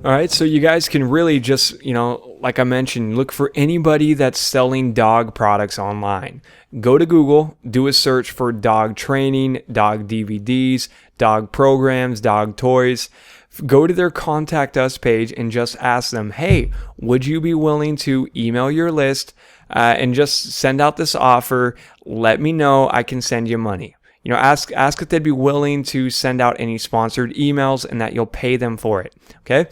All right, so you guys can really just, like I mentioned, look for anybody that's selling dog products online. Go to Google, do a search for dog training, dog DVDs, dog programs, dog toys. Go to their contact us page and just ask them, hey, would you be willing to email your list and just send out this offer? Let me know. I can send you money. Ask if they'd be willing to send out any sponsored emails and that you'll pay them for it. Okay.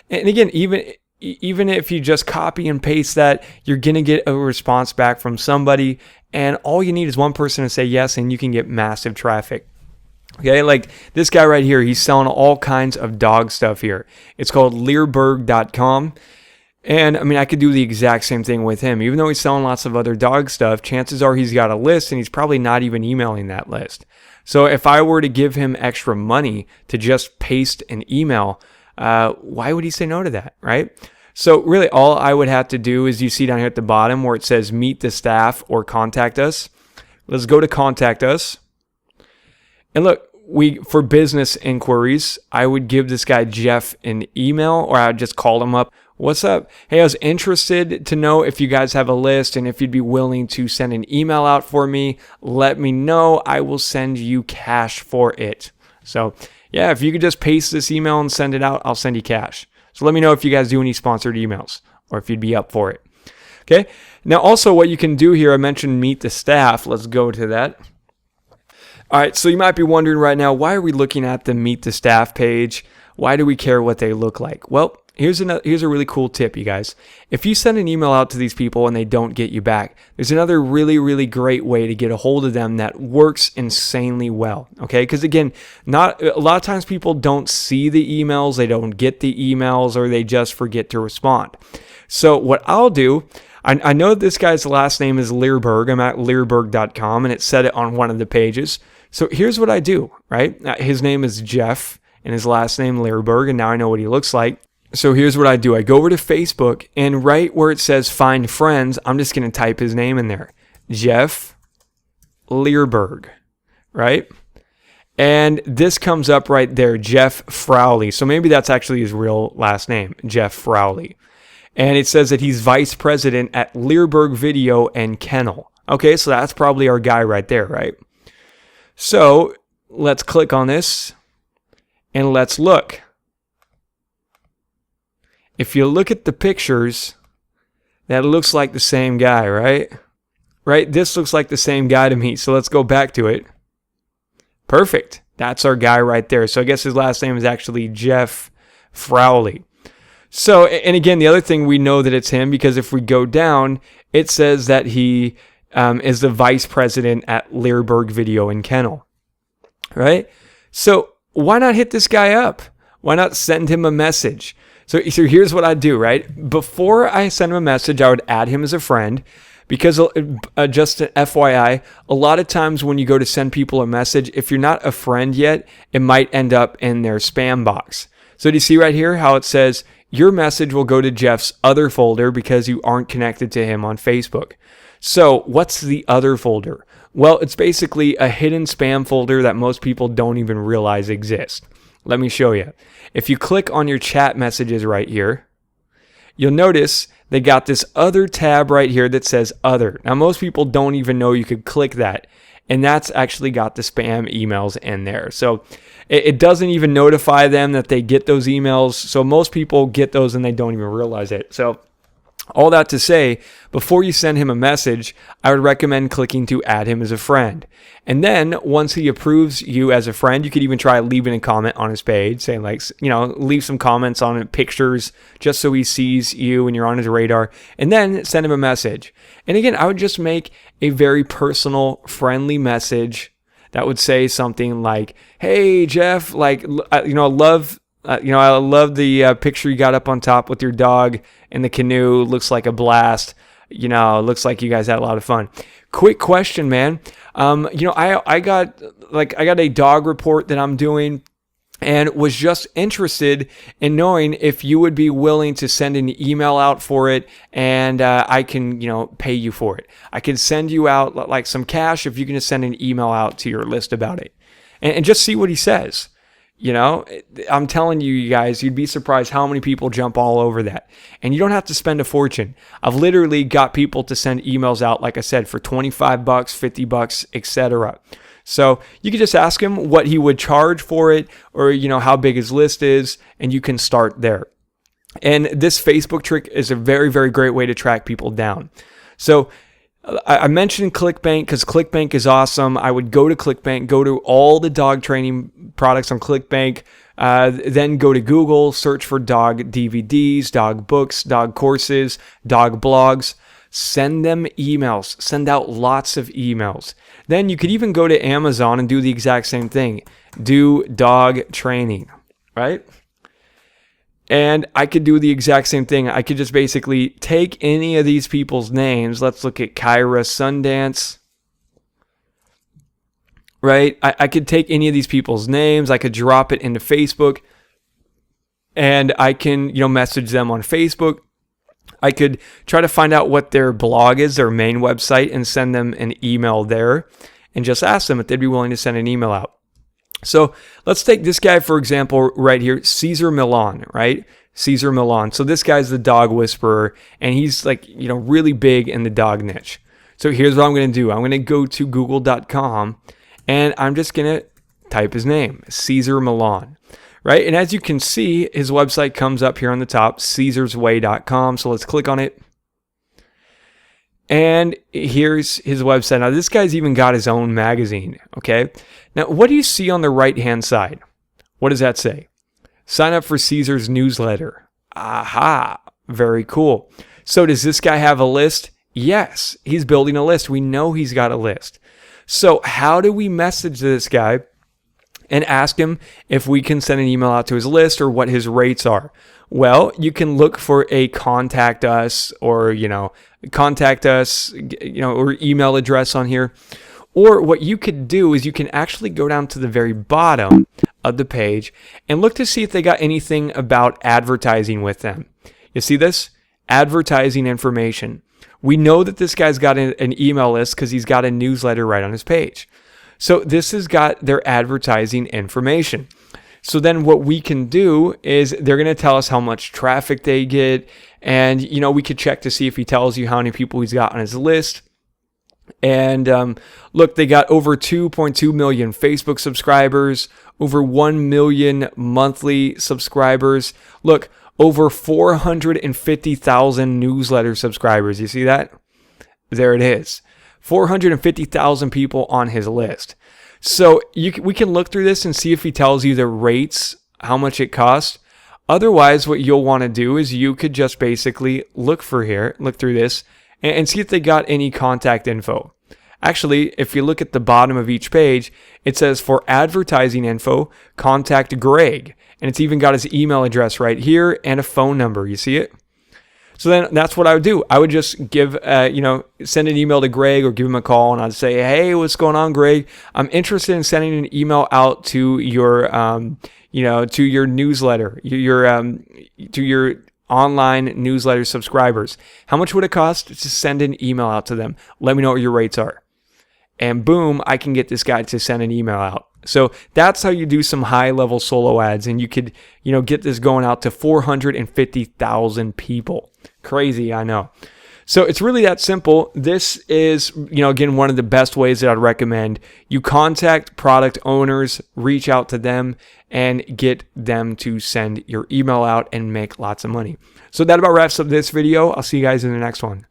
And again, even if you just copy and paste that, you're going to get a response back from somebody. And all you need is one person to say yes, and you can get massive traffic. Okay, like this guy right here, he's selling all kinds of dog stuff here. It's called Learberg.com. And I mean, I could do the exact same thing with him. Even though he's selling lots of other dog stuff, chances are he's got a list and he's probably not even emailing that list. So if I were to give him extra money to just paste an email, why would he say no to that, right? So really all I would have to do is, you see down here at the bottom where it says meet the staff or contact us. Let's go to contact us. And look, for business inquiries, I would give this guy Jeff an email, or I would just call him up. What's up? Hey, I was interested to know if you guys have a list and if you'd be willing to send an email out for me. Let me know. I will send you cash for it. So yeah, if you could just paste this email and send it out, I'll send you cash. So let me know if you guys do any sponsored emails or if you'd be up for it. Okay. Now also what you can do here, I mentioned meet the staff. Let's go to that. All right, so you might be wondering right now, why are we looking at the Meet the Staff page? Why do we care what they look like? Well, here's a really cool tip, you guys. If you send an email out to these people and they don't get you back, there's another really, really great way to get a hold of them that works insanely well, okay? Because again, a lot of times people don't see the emails, they don't get the emails, or they just forget to respond. So what I'll do, I know this guy's last name is Learberg. I'm at Learberg.com, and it said it on one of the pages. So here's what I do, right? His name is Jeff and his last name Learberg, and now I know what he looks like. So here's what I do. I go over to Facebook, and right where it says find friends, I'm just going to type his name in there. Jeff Learberg, right? And this comes up right there, Jeff Frowley. So maybe that's actually his real last name, Jeff Frowley. And it says that he's vice president at Learberg Video and Kennel. Okay, so that's probably our guy right there, right? So let's click on this and let's look. If you look at the pictures, that looks like the same guy, right? Right? This looks like the same guy to me. So let's go back to it. Perfect. That's our guy right there. So I guess his last name is actually Jeff Frowley. So, and again, the other thing, we know that it's him because if we go down, it says that he is the vice president at Learberg Video and Kennel, right? So why not hit this guy up? Why not send him a message? So here's what I do, right? Before I send him a message, I would add him as a friend, because just an FYI, a lot of times when you go to send people a message, if you're not a friend yet, it might end up in their spam box. So do you see right here how it says your message will go to Jeff's other folder because you aren't connected to him on Facebook? So what's the other folder? Well, it's basically a hidden spam folder that most people don't even realize exists. Let me show you. If you click on your chat messages right here, you'll notice they got this other tab right here that says other. Now, most people don't even know you could click that. And that's actually got the spam emails in there. So it doesn't even notify them that they get those emails. So most people get those and they don't even realize it. So all that to say, before you send him a message, I would recommend clicking to add him as a friend. And then once he approves you as a friend, you could even try leaving a comment on his page, saying like, leave some comments on it, pictures, just so he sees you and you're on his radar, and then send him a message. And again, I would just make a very personal, friendly message that would say something like, hey, Jeff, I love the picture you got up on top with your dog in the canoe. Looks like a blast. Looks like you guys had a lot of fun. Quick question, man. I got a dog report that I'm doing and was just interested in knowing if you would be willing to send an email out for it, and I can, pay you for it. I can send you out like some cash if you can just send an email out to your list about it, and just see what he says. You know, I'm telling you, you guys, you'd be surprised how many people jump all over that. And you don't have to spend a fortune. I've literally got people to send emails out, like I said, for 25 bucks, 50 bucks, etc. So you can just ask him what he would charge for it, or, you know, how big his list is, and you can start there. And this Facebook trick is a very, very great way to track people down. So I mentioned Clickbank because Clickbank is awesome. I would go to Clickbank, go to all the dog training products on Clickbank, then go to Google, search for dog DVDs, dog books, dog courses, dog blogs. Send them emails. Send out lots of emails. Then you could even go to Amazon and do the exact same thing. Do dog training, right? And I could do the exact same thing. I could just basically take any of these people's names. Let's look at Kyra Sundance. Right? I could take any of these people's names. I could drop it into Facebook. And I can, you know, message them on Facebook. I could try to find out what their blog is, their main website, and send them an email there. And just ask them if they'd be willing to send an email out. So let's take this guy, for example, right here, Cesar Millan, right? Cesar Millan. So this guy's the dog whisperer, and he's like, you know, really big in the dog niche. So here's what I'm going to do. I'm going to go to google.com, and I'm just going to type his name, Cesar Millan, right? And as you can see, his website comes up here on the top, caesarsway.com. So let's click on it. And here's his website. Now, this guy's even got his own magazine, okay? Now, what do you see on the right-hand side? What does that say? Sign up for Cesar's newsletter. Aha, very cool. So does this guy have a list? Yes, he's building a list. We know he's got a list. So how do we message this guy and ask him if we can send an email out to his list or what his rates are? Well, you can look for a contact us or, you know, contact us, you know, or email address on here. Or what you could do is you can actually go down to the very bottom of the page and look to see if they got anything about advertising with them. You see this? Advertising information. We know that this guy's got an email list because he's got a newsletter right on his page. So this has got their advertising information. So then what we can do is they're going to tell us how much traffic they get. And, you know, we could check to see if he tells you how many people he's got on his list. And look, they got over 2.2 million Facebook subscribers, over 1 million monthly subscribers. Look, over 450,000 newsletter subscribers. You see that? There it is. 450,000 people on his list. So we can look through this and see if he tells you the rates, how much it costs. Otherwise, what you'll want to do is you could just basically look through this and see if they got any contact info. Actually, if you look at the bottom of each page, it says for advertising info, contact Greg. And it's even got his email address right here and a phone number. You see it? So then that's what I would do. I would just give, send an email to Greg or give him a call, and I'd say, hey, what's going on, Greg? I'm interested in sending an email out to your, to your newsletter, to your online newsletter subscribers. How much would it cost to send an email out to them? Let me know what your rates are. And boom, I can get this guy to send an email out. So that's how you do some high-level solo ads, and you could, get this going out to 450,000 people. Crazy, I know. So it's really that simple. This is, again, one of the best ways that I'd recommend. You contact product owners, reach out to them, and get them to send your email out and make lots of money. So that about wraps up this video. I'll see you guys in the next one.